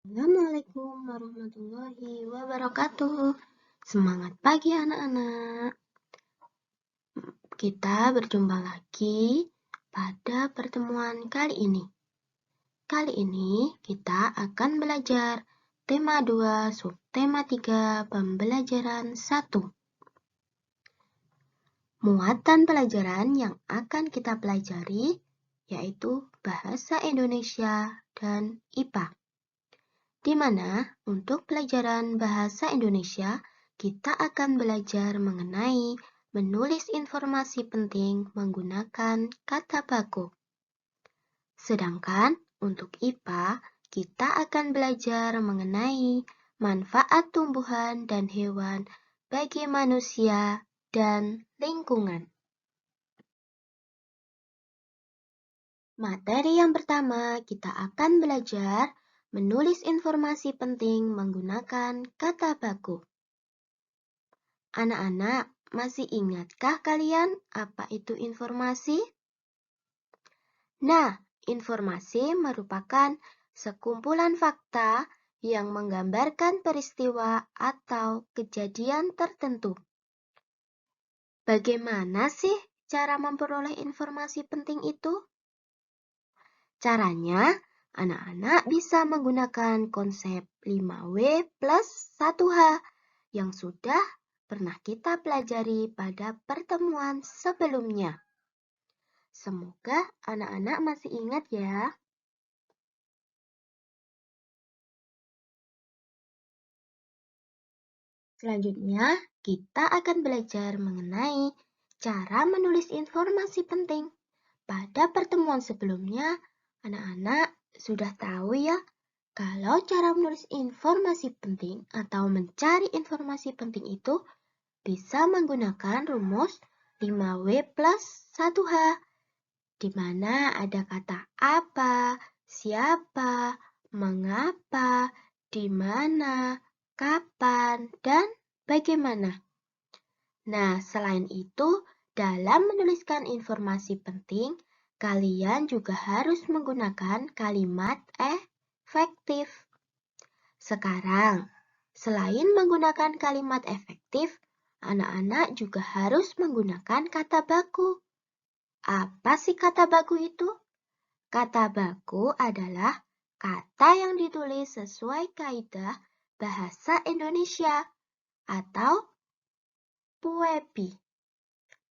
Assalamualaikum warahmatullahi wabarakatuh. Semangat pagi anak-anak. Kita berjumpa lagi pada pertemuan kali ini. Kali ini kita akan belajar tema 2, subtema 3, pembelajaran 1. Muatan pelajaran yang akan kita pelajari yaitu Bahasa Indonesia dan IPA. Di mana untuk pelajaran Bahasa Indonesia, kita akan belajar mengenai menulis informasi penting menggunakan kata baku. Sedangkan untuk IPA, kita akan belajar mengenai manfaat tumbuhan dan hewan bagi manusia dan lingkungan. Materi yang pertama, kita akan belajar menulis informasi penting menggunakan kata baku. Anak-anak, masih ingatkah kalian apa itu informasi? Nah, informasi merupakan sekumpulan fakta yang menggambarkan peristiwa atau kejadian tertentu. Bagaimana sih cara memperoleh informasi penting itu? Caranya, anak-anak bisa menggunakan konsep 5W plus 1H yang sudah pernah kita pelajari pada pertemuan sebelumnya. Semoga anak-anak masih ingat ya. Selanjutnya, kita akan belajar mengenai cara menulis informasi penting. Pada pertemuan sebelumnya, anak-anak sudah tahu ya, kalau cara menulis informasi penting atau mencari informasi penting itu bisa menggunakan rumus 5W plus 1H, di mana ada kata apa, siapa, mengapa, di mana, kapan, dan bagaimana. Nah, selain itu, dalam menuliskan informasi penting, kalian juga harus menggunakan kalimat efektif. Sekarang, selain menggunakan kalimat efektif, anak-anak juga harus menggunakan kata baku. Apa sih kata baku itu? Kata baku adalah kata yang ditulis sesuai kaidah bahasa Indonesia atau PUEPI,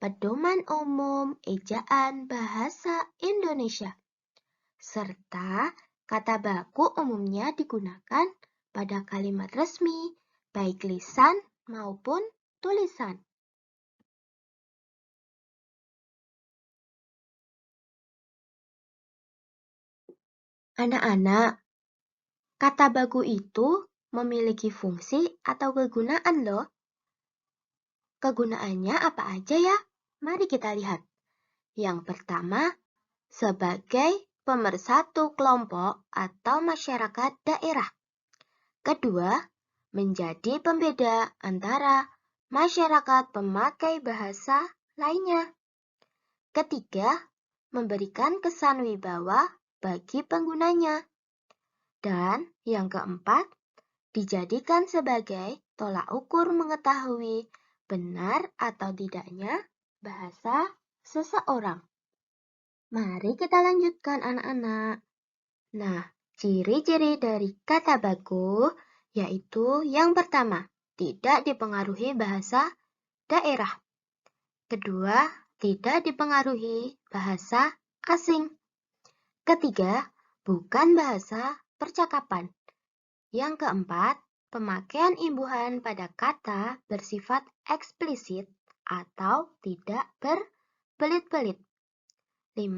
Pedoman Umum Ejaan Bahasa Indonesia. Serta kata baku umumnya digunakan pada kalimat resmi, baik lisan maupun tulisan. Anak-anak, kata baku itu memiliki fungsi atau kegunaan loh. Kegunaannya apa aja ya? Mari kita lihat. Yang pertama, sebagai pemersatu kelompok atau masyarakat daerah. Kedua, menjadi pembeda antara masyarakat pemakai bahasa lainnya. Ketiga, memberikan kesan wibawa bagi penggunanya. Dan yang keempat, dijadikan sebagai tolak ukur mengetahui benar atau tidaknya bahasa seseorang. Mari kita lanjutkan anak-anak. Nah, ciri-ciri dari kata baku yaitu yang pertama, tidak dipengaruhi bahasa daerah. Kedua, tidak dipengaruhi bahasa asing. Ketiga, bukan bahasa percakapan. Yang keempat, pemakaian imbuhan pada kata bersifat eksplisit atau tidak berbelit-belit. 5.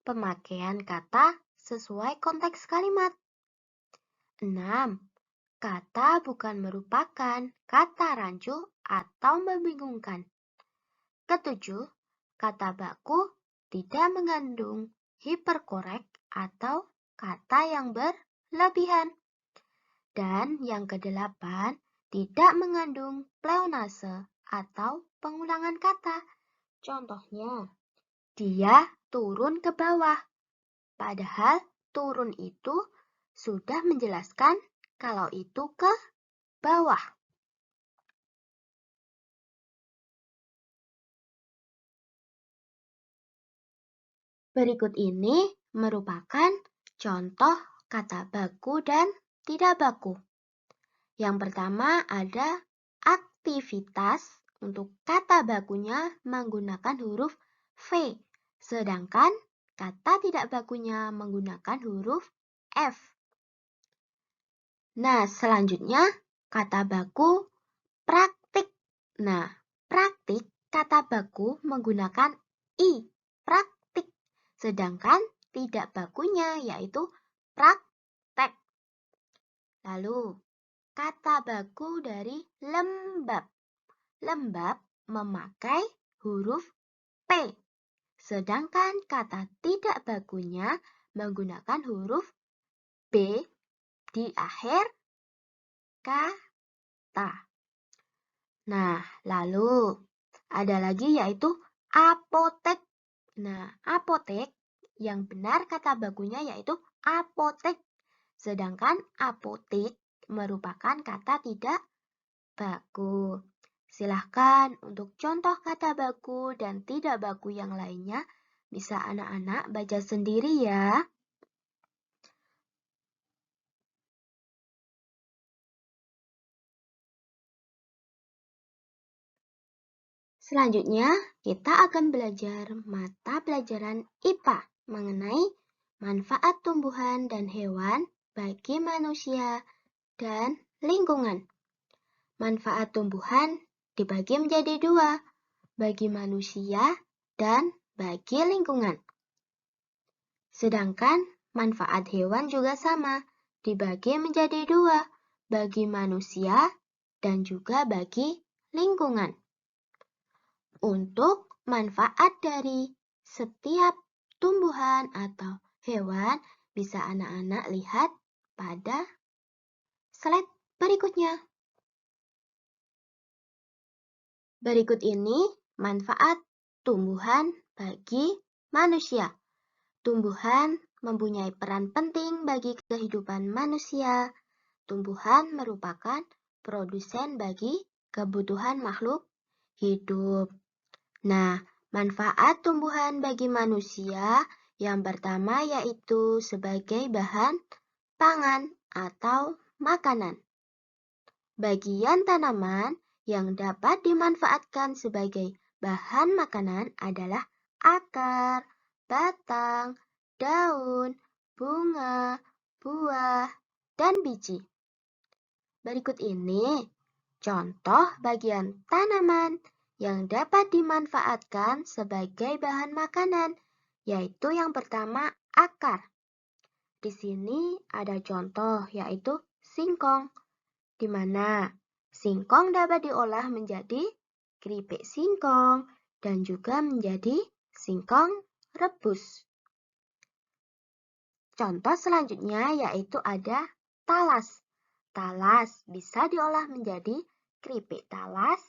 Pemakaian kata sesuai konteks kalimat. 6. Kata bukan merupakan kata rancu atau membingungkan. Ketujuh, kata baku tidak mengandung hiperkorek atau kata yang berlebihan. Dan yang kedelapan, tidak mengandung pleonase atau pengulangan kata. Contohnya, dia turun ke bawah. Padahal turun itu sudah menjelaskan kalau itu ke bawah. Berikut ini merupakan contoh kata baku dan tidak baku. Yang pertama ada aktivitas. Untuk kata bakunya menggunakan huruf V, sedangkan kata tidak bakunya menggunakan huruf F. Nah, selanjutnya kata baku praktik. Nah, praktik kata baku menggunakan I, praktik. Sedangkan tidak bakunya yaitu praktek. Lalu, kata baku dari lembab. Lembab memakai huruf P. Sedangkan kata tidak bakunya menggunakan huruf B di akhir kata. Nah, lalu ada lagi yaitu apotek. Nah, apotek yang benar kata bakunya yaitu apotek. Sedangkan apotik merupakan kata tidak baku. Silahkan untuk contoh kata baku dan tidak baku yang lainnya bisa anak-anak baca sendiri ya. Selanjutnya, kita akan belajar mata pelajaran IPA mengenai manfaat tumbuhan dan hewan bagi manusia dan lingkungan. Manfaat tumbuhan dibagi menjadi dua, bagi manusia dan bagi lingkungan. Sedangkan manfaat hewan juga sama, dibagi menjadi dua, bagi manusia dan juga bagi lingkungan. Untuk manfaat dari setiap tumbuhan atau hewan bisa anak-anak lihat pada slide berikutnya. Berikut ini manfaat tumbuhan bagi manusia. Tumbuhan mempunyai peran penting bagi kehidupan manusia. Tumbuhan merupakan produsen bagi kebutuhan makhluk hidup. Nah, manfaat tumbuhan bagi manusia yang pertama yaitu sebagai bahan pangan atau makanan. Bagian tanaman yang dapat dimanfaatkan sebagai bahan makanan adalah akar, batang, daun, bunga, buah, dan biji. Berikut ini contoh bagian tanaman yang dapat dimanfaatkan sebagai bahan makanan, yaitu yang pertama akar. Di sini ada contoh yaitu singkong, di mana singkong dapat diolah menjadi keripik singkong dan juga menjadi singkong rebus. Contoh selanjutnya yaitu ada talas. Talas bisa diolah menjadi keripik talas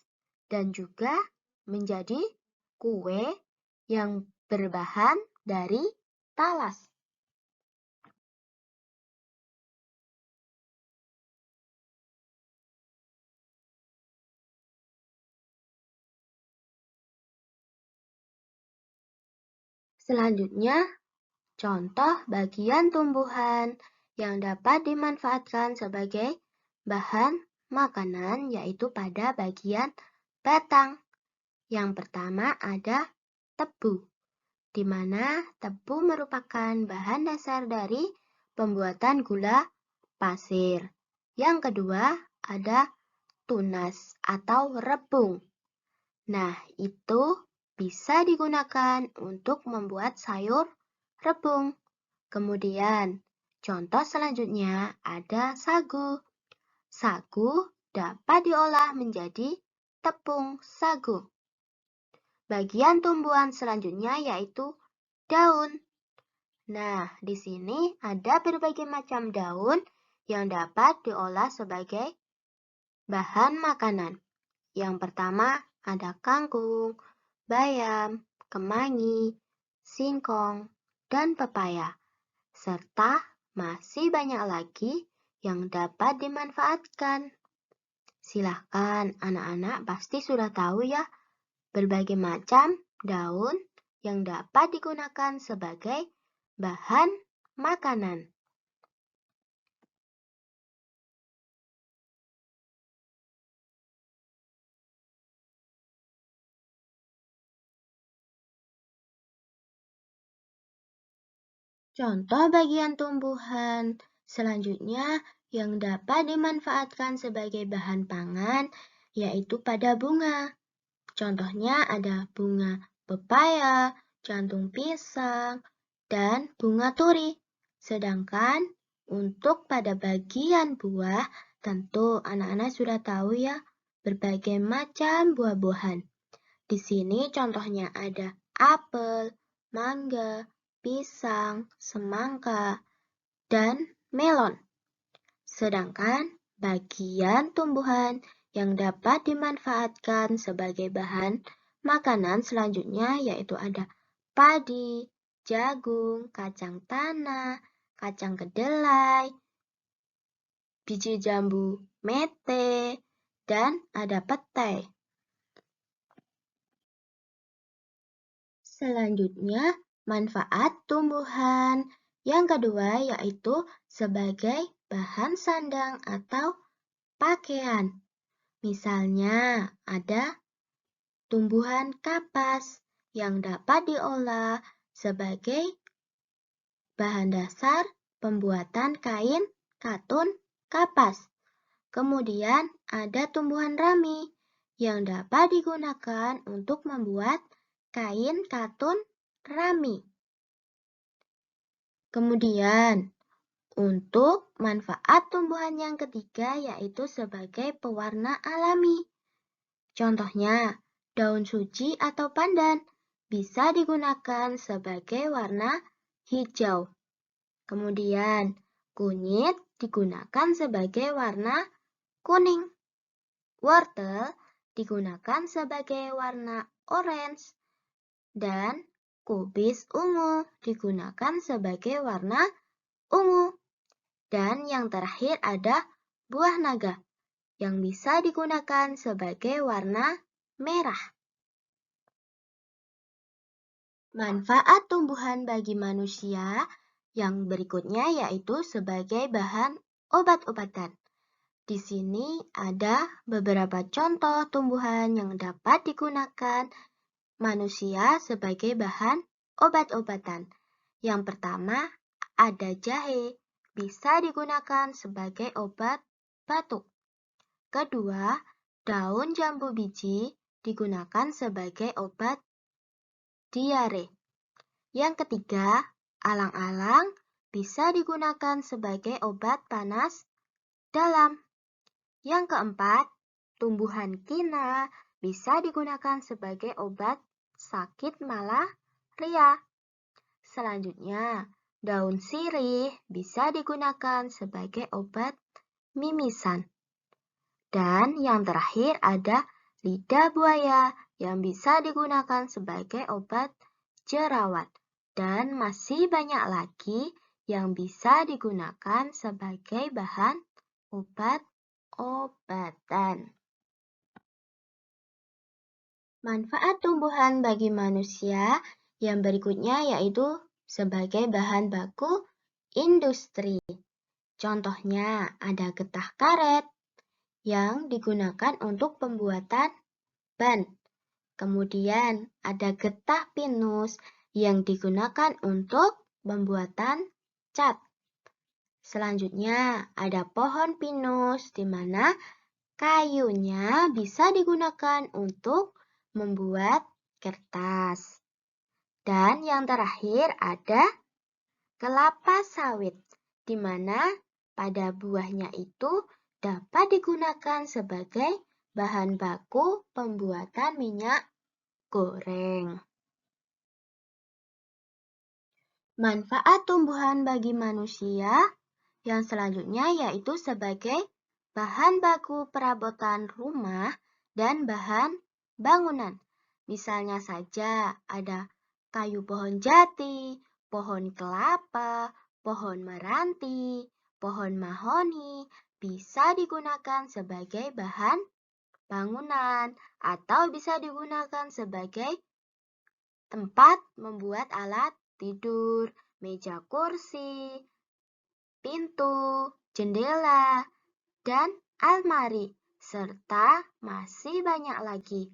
dan juga menjadi kue yang berbahan dari talas. Selanjutnya, contoh bagian tumbuhan yang dapat dimanfaatkan sebagai bahan makanan yaitu pada bagian batang. Yang pertama ada tebu, di mana tebu merupakan bahan dasar dari pembuatan gula pasir. Yang kedua ada tunas atau rebung. Nah, itu bisa digunakan untuk membuat sayur rebung. Kemudian, contoh selanjutnya ada sagu. Sagu dapat diolah menjadi tepung sagu. Bagian tumbuhan selanjutnya yaitu daun. Nah, di sini ada berbagai macam daun yang dapat diolah sebagai bahan makanan. Yang pertama ada kangkung, bayam, kemangi, singkong, dan pepaya, serta masih banyak lagi yang dapat dimanfaatkan. Silahkan, anak-anak pasti sudah tahu ya, berbagai macam daun yang dapat digunakan sebagai bahan makanan. Contoh bagian tumbuhan selanjutnya yang dapat dimanfaatkan sebagai bahan pangan yaitu pada bunga. Contohnya ada bunga pepaya, jantung pisang, dan bunga turi. Sedangkan untuk pada bagian buah, tentu anak-anak sudah tahu ya, berbagai macam buah-buahan. Di sini contohnya ada apel, mangga, pisang, semangka, dan melon. Sedangkan bagian tumbuhan yang dapat dimanfaatkan sebagai bahan makanan selanjutnya yaitu ada padi, jagung, kacang tanah, kacang kedelai, biji jambu mete, dan ada petai. Selanjutnya, manfaat tumbuhan yang kedua yaitu sebagai bahan sandang atau pakaian. Misalnya, ada tumbuhan kapas yang dapat diolah sebagai bahan dasar pembuatan kain katun kapas. Kemudian ada tumbuhan rami yang dapat digunakan untuk membuat kain katun rami. Kemudian, untuk manfaat tumbuhan yang ketiga yaitu sebagai pewarna alami. Contohnya, daun suci atau pandan bisa digunakan sebagai warna hijau. Kemudian, kunyit digunakan sebagai warna kuning. Wortel digunakan sebagai warna orange. Dan kubis ungu digunakan sebagai warna ungu. Dan yang terakhir ada buah naga yang bisa digunakan sebagai warna merah. Manfaat tumbuhan bagi manusia yang berikutnya yaitu sebagai bahan obat-obatan. Di sini ada beberapa contoh tumbuhan yang dapat digunakan manusia sebagai bahan obat-obatan. Yang pertama, ada jahe, bisa digunakan sebagai obat batuk. Kedua, daun jambu biji digunakan sebagai obat diare. Yang ketiga, alang-alang bisa digunakan sebagai obat panas dalam. Yang keempat, tumbuhan kina bisa digunakan sebagai obat sakit malaria. Selanjutnya, daun sirih bisa digunakan sebagai obat mimisan. Dan yang terakhir ada lidah buaya yang bisa digunakan sebagai obat jerawat. Dan masih banyak lagi yang bisa digunakan sebagai bahan obat-obatan. Manfaat tumbuhan bagi manusia yang berikutnya yaitu sebagai bahan baku industri. Contohnya ada getah karet yang digunakan untuk pembuatan ban. Kemudian ada getah pinus yang digunakan untuk pembuatan cat. Selanjutnya ada pohon pinus di mana kayunya bisa digunakan untuk membuat kertas. Dan yang terakhir ada kelapa sawit, di mana pada buahnya itu dapat digunakan sebagai bahan baku pembuatan minyak goreng. Manfaat tumbuhan bagi manusia yang selanjutnya yaitu sebagai bahan baku perabotan rumah dan bahan bangunan. Misalnya saja ada kayu pohon jati, pohon kelapa, pohon meranti, pohon mahoni bisa digunakan sebagai bahan bangunan atau bisa digunakan sebagai tempat membuat alat tidur, meja kursi, pintu, jendela, dan almari, serta masih banyak lagi.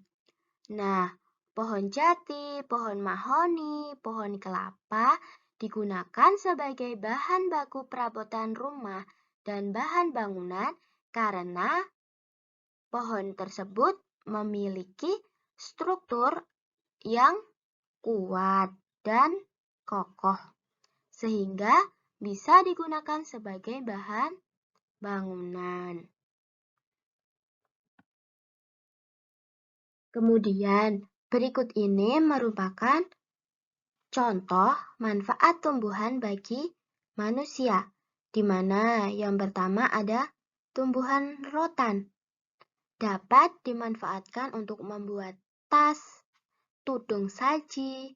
Nah, pohon jati, pohon mahoni, pohon kelapa digunakan sebagai bahan baku perabotan rumah dan bahan bangunan karena pohon tersebut memiliki struktur yang kuat dan kokoh, sehingga bisa digunakan sebagai bahan bangunan. Kemudian, berikut ini merupakan contoh manfaat tumbuhan bagi manusia, di mana yang pertama ada tumbuhan rotan. Dapat dimanfaatkan untuk membuat tas, tudung saji,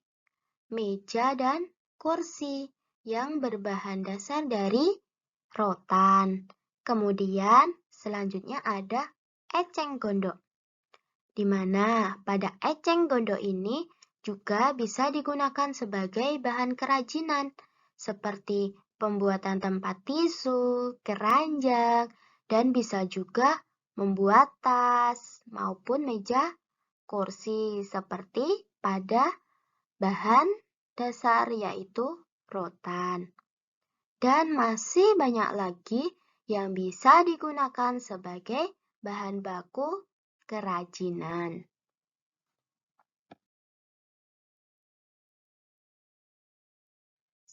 meja, dan kursi yang berbahan dasar dari rotan. Kemudian, selanjutnya ada eceng gondok, di mana pada eceng gondok ini juga bisa digunakan sebagai bahan kerajinan seperti pembuatan tempat tisu, keranjang, dan bisa juga membuat tas maupun meja kursi seperti pada bahan dasar yaitu rotan. Dan masih banyak lagi yang bisa digunakan sebagai bahan baku kerajinan.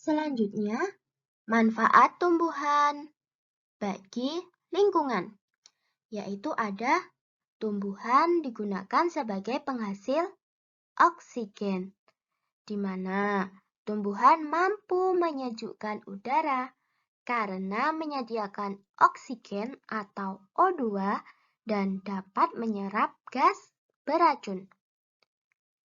Selanjutnya, manfaat tumbuhan bagi lingkungan, yaitu ada tumbuhan digunakan sebagai penghasil oksigen, di mana tumbuhan mampu menyejukkan udara karena menyediakan oksigen atau O2 dan dapat menyerap gas beracun,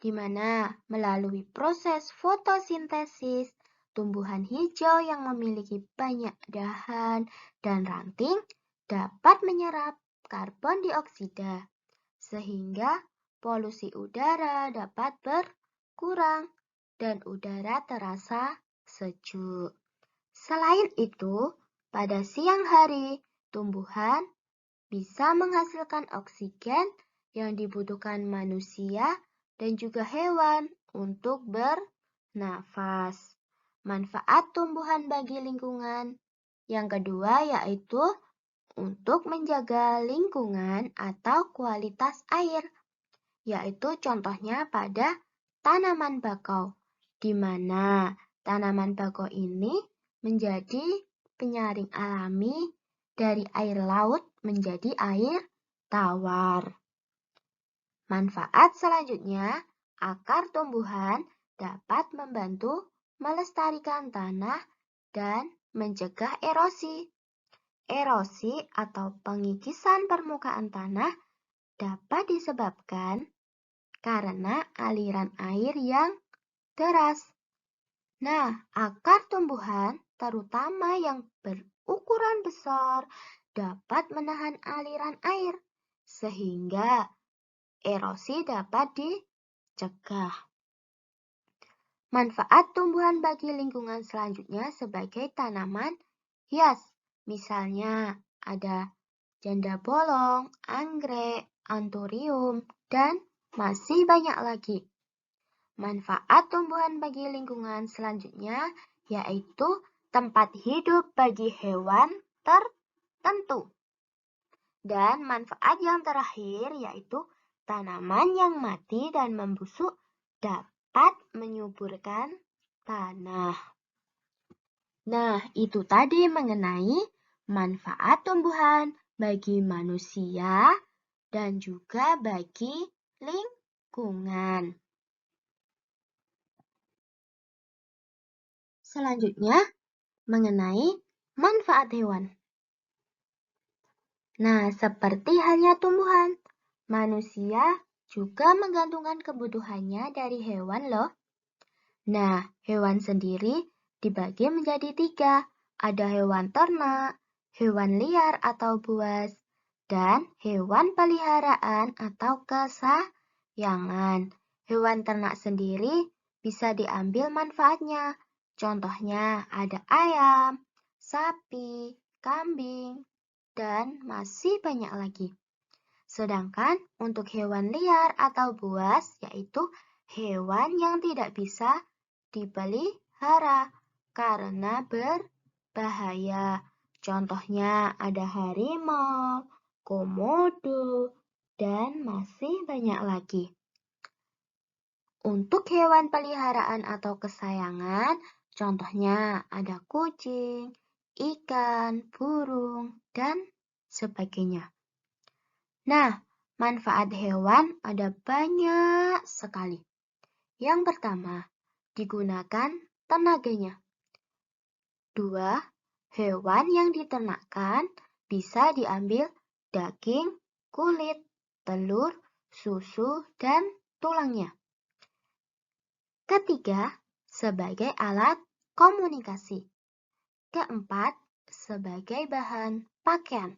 di mana melalui proses fotosintesis, tumbuhan hijau yang memiliki banyak dahan dan ranting dapat menyerap karbon dioksida, sehingga polusi udara dapat berkurang dan udara terasa sejuk. Selain itu, pada siang hari, tumbuhan bisa menghasilkan oksigen yang dibutuhkan manusia dan juga hewan untuk bernafas. Manfaat tumbuhan bagi lingkungan yang kedua yaitu untuk menjaga lingkungan atau kualitas air, yaitu contohnya pada tanaman bakau, di mana tanaman bakau ini menjadi penyaring alami dari air laut menjadi air tawar. Manfaat selanjutnya, akar tumbuhan dapat membantu melestarikan tanah dan mencegah erosi. Erosi atau pengikisan permukaan tanah dapat disebabkan karena aliran air yang deras. Nah, akar tumbuhan, terutama yang berukuran besar, dapat menahan aliran air, sehingga erosi dapat dicegah. Manfaat tumbuhan bagi lingkungan selanjutnya sebagai tanaman hias, misalnya ada janda bolong, anggrek, anthurium, dan masih banyak lagi. Manfaat tumbuhan bagi lingkungan selanjutnya yaitu tempat hidup bagi hewan tertentu. Dan manfaat yang terakhir yaitu tanaman yang mati dan membusuk dapat menyuburkan tanah. Nah, itu tadi mengenai manfaat tumbuhan bagi manusia dan juga bagi lingkungan. Selanjutnya, mengenai manfaat hewan. Nah, seperti halnya tumbuhan, manusia juga menggantungkan kebutuhannya dari hewan loh. Nah, hewan sendiri dibagi menjadi 3. Ada hewan ternak, hewan liar atau buas, dan hewan peliharaan atau kesayangan. Hewan ternak sendiri bisa diambil manfaatnya. Contohnya ada ayam, sapi, kambing, dan masih banyak lagi. Sedangkan untuk hewan liar atau buas, yaitu hewan yang tidak bisa dipelihara karena berbahaya. Contohnya ada harimau, komodo, dan masih banyak lagi. Untuk hewan peliharaan atau kesayangan, contohnya ada kucing, ikan, burung, dan sebagainya. Nah, manfaat hewan ada banyak sekali. Yang pertama, digunakan tenaganya. 2. Hewan yang diternakkan bisa diambil daging, kulit, telur, susu, dan tulangnya. Ketiga, sebagai alat komunikasi. Keempat, sebagai bahan pakaian.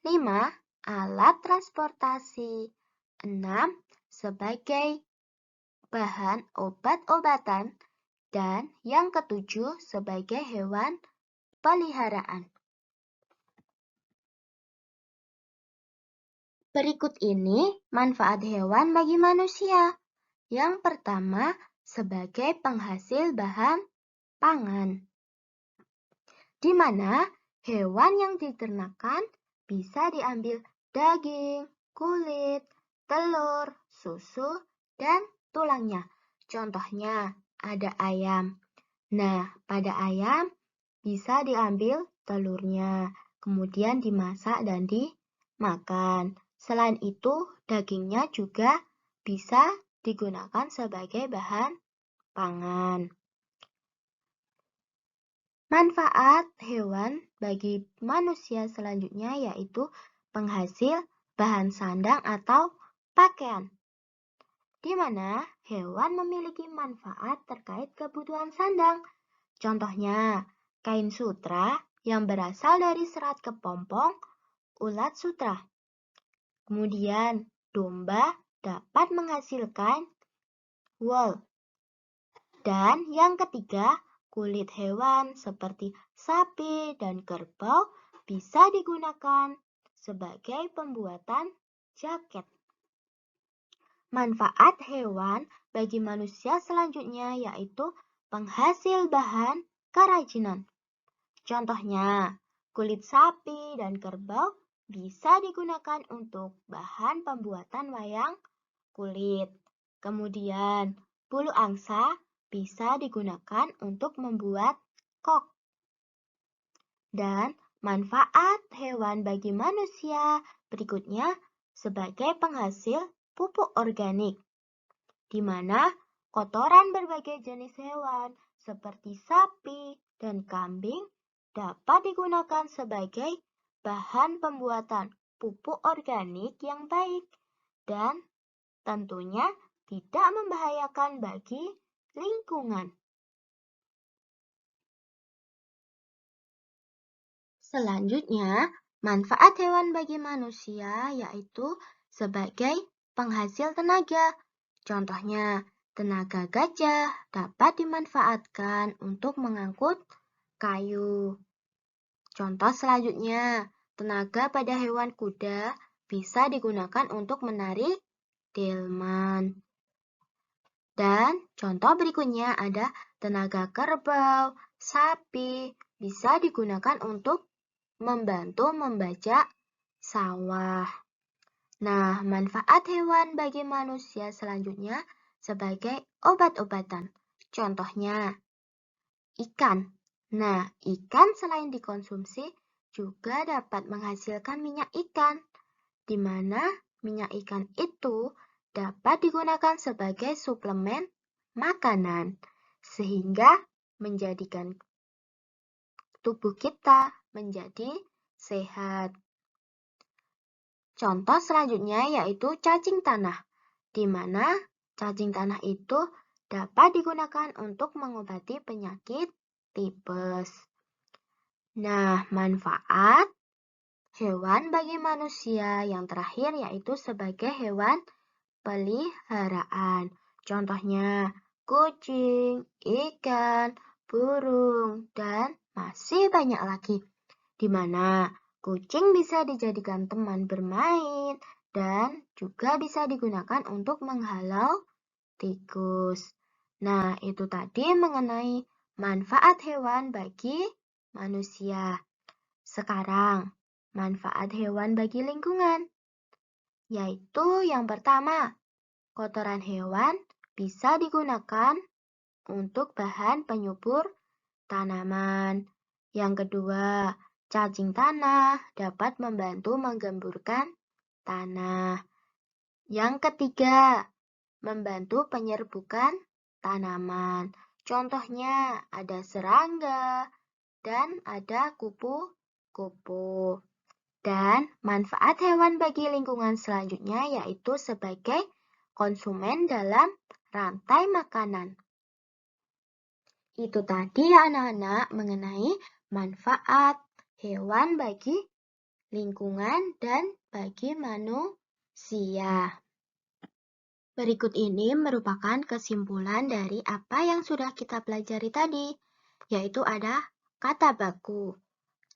5. Alat transportasi. 6. Sebagai bahan obat-obatan. Dan yang ketujuh, sebagai hewan peliharaan. Berikut ini manfaat hewan bagi manusia. Yang pertama, sebagai penghasil bahan pangan, di mana hewan yang diternakan bisa diambil daging, kulit, telur, susu, dan tulangnya. Contohnya ada ayam. Nah, pada ayam bisa diambil telurnya, kemudian dimasak dan dimakan. Selain itu, dagingnya juga bisa digunakan sebagai bahan pangan. Manfaat hewan bagi manusia selanjutnya yaitu penghasil bahan sandang atau pakaian, di mana hewan memiliki manfaat terkait kebutuhan sandang. Contohnya, kain sutra yang berasal dari serat kepompong ulat sutra. Kemudian, domba dapat menghasilkan wool. Dan yang ketiga, kulit hewan seperti sapi dan kerbau bisa digunakan sebagai pembuatan jaket. Manfaat hewan bagi manusia selanjutnya yaitu penghasil bahan kerajinan. Contohnya, kulit sapi dan kerbau bisa digunakan untuk bahan pembuatan wayang kulit. Kemudian, bulu angsa bisa digunakan untuk membuat kok. Dan manfaat hewan bagi manusia berikutnya sebagai penghasil pupuk organik, di mana kotoran berbagai jenis hewan seperti sapi dan kambing dapat digunakan sebagai bahan pembuatan pupuk organik yang baik dan tentunya tidak membahayakan bagi lingkungan. Selanjutnya, manfaat hewan bagi manusia yaitu sebagai penghasil tenaga. Contohnya, tenaga gajah dapat dimanfaatkan untuk mengangkut kayu. Contoh selanjutnya, tenaga pada hewan kuda bisa digunakan untuk menarik delman. Dan contoh berikutnya ada tenaga kerbau, sapi, bisa digunakan untuk membantu membajak sawah. Nah, manfaat hewan bagi manusia selanjutnya sebagai obat-obatan. Contohnya, ikan. Nah, ikan selain dikonsumsi juga dapat menghasilkan minyak ikan, di mana minyak ikan itu dapat digunakan sebagai suplemen makanan, sehingga menjadikan tubuh kita menjadi sehat. Contoh selanjutnya yaitu cacing tanah, di mana cacing tanah itu dapat digunakan untuk mengobati penyakit tipes. Nah, manfaat hewan bagi manusia yang terakhir yaitu sebagai hewan peliharaan. Contohnya, kucing, ikan, burung, dan masih banyak lagi. Di mana kucing bisa dijadikan teman bermain dan juga bisa digunakan untuk menghalau tikus. Nah, itu tadi mengenai manfaat hewan bagi manusia. Sekarang, manfaat hewan bagi lingkungan, yaitu yang pertama, kotoran hewan bisa digunakan untuk bahan penyubur tanaman. Yang kedua, cacing tanah dapat membantu menggemburkan tanah. Yang ketiga, membantu penyerbukan tanaman. Contohnya ada serangga dan ada kupu-kupu. Dan manfaat hewan bagi lingkungan selanjutnya yaitu sebagai konsumen dalam rantai makanan. Itu tadi ya anak-anak mengenai manfaat hewan bagi lingkungan dan bagi manusia. Berikut ini merupakan kesimpulan dari apa yang sudah kita pelajari tadi, yaitu ada kata baku.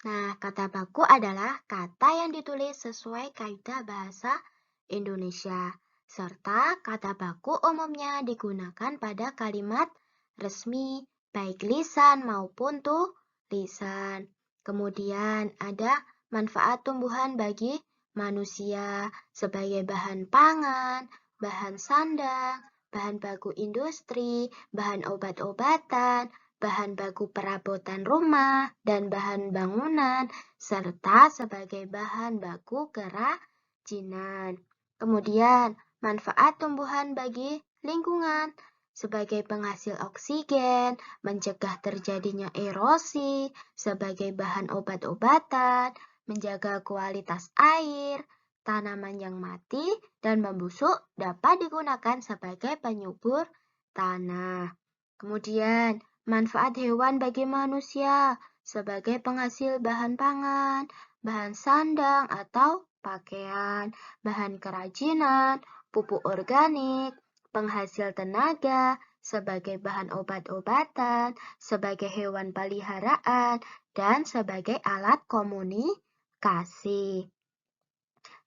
Nah, kata baku adalah kata yang ditulis sesuai kaidah bahasa Indonesia, serta kata baku umumnya digunakan pada kalimat resmi, baik lisan maupun tulisan. Kemudian ada manfaat tumbuhan bagi manusia sebagai bahan pangan, bahan sandang, bahan baku industri, bahan obat-obatan, bahan baku perabotan rumah, dan bahan bangunan, serta sebagai bahan baku kerajinan. Kemudian, manfaat tumbuhan bagi lingkungan sebagai penghasil oksigen, mencegah terjadinya erosi, sebagai bahan obat-obatan, menjaga kualitas air, tanaman yang mati dan membusuk dapat digunakan sebagai penyubur tanah. Kemudian, manfaat hewan bagi manusia sebagai penghasil bahan pangan, bahan sandang atau pakaian, bahan kerajinan, pupuk organik, penghasil tenaga, sebagai bahan obat-obatan, sebagai hewan peliharaan, dan sebagai alat komunikasi.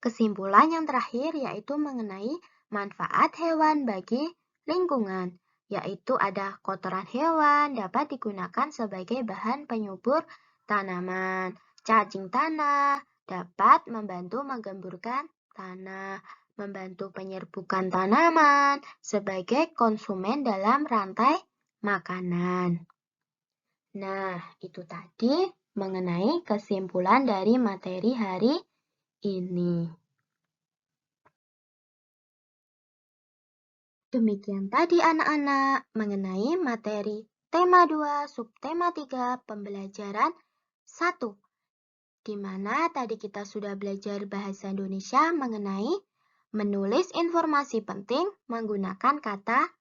Kesimpulan yang terakhir yaitu mengenai manfaat hewan bagi lingkungan, yaitu ada kotoran hewan dapat digunakan sebagai bahan penyubur tanaman. Cacing tanah dapat membantu menggemburkan tanah, membantu penyerbukan tanaman sebagai konsumen dalam rantai makanan. Nah, itu tadi mengenai kesimpulan dari materi hari ini. Demikian tadi anak-anak mengenai materi tema 2 subtema 3 pembelajaran 1, di mana tadi kita sudah belajar bahasa Indonesia mengenai menulis informasi penting menggunakan kata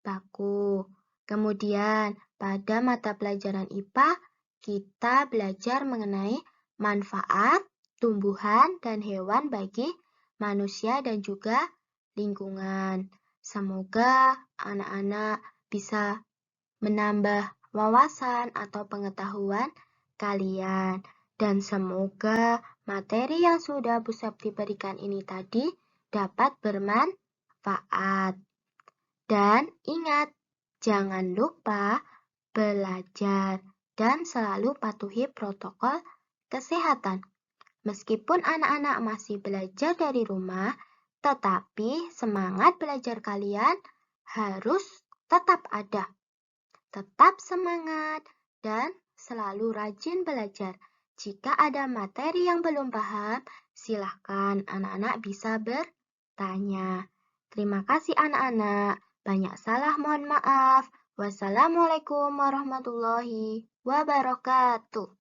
baku. Kemudian pada mata pelajaran IPA kita belajar mengenai manfaat tumbuhan dan hewan bagi manusia dan juga lingkungan. Semoga anak-anak bisa menambah wawasan atau pengetahuan kalian. Dan semoga materi yang sudah Bu Septi berikan ini tadi dapat bermanfaat. Dan ingat, jangan lupa belajar dan selalu patuhi protokol kesehatan. Meskipun anak-anak masih belajar dari rumah, tetapi semangat belajar kalian harus tetap ada. Tetap semangat dan selalu rajin belajar. Jika ada materi yang belum paham, silakan anak-anak bisa bertanya. Terima kasih anak-anak. Banyak salah mohon maaf. Wassalamualaikum warahmatullahi wabarakatuh.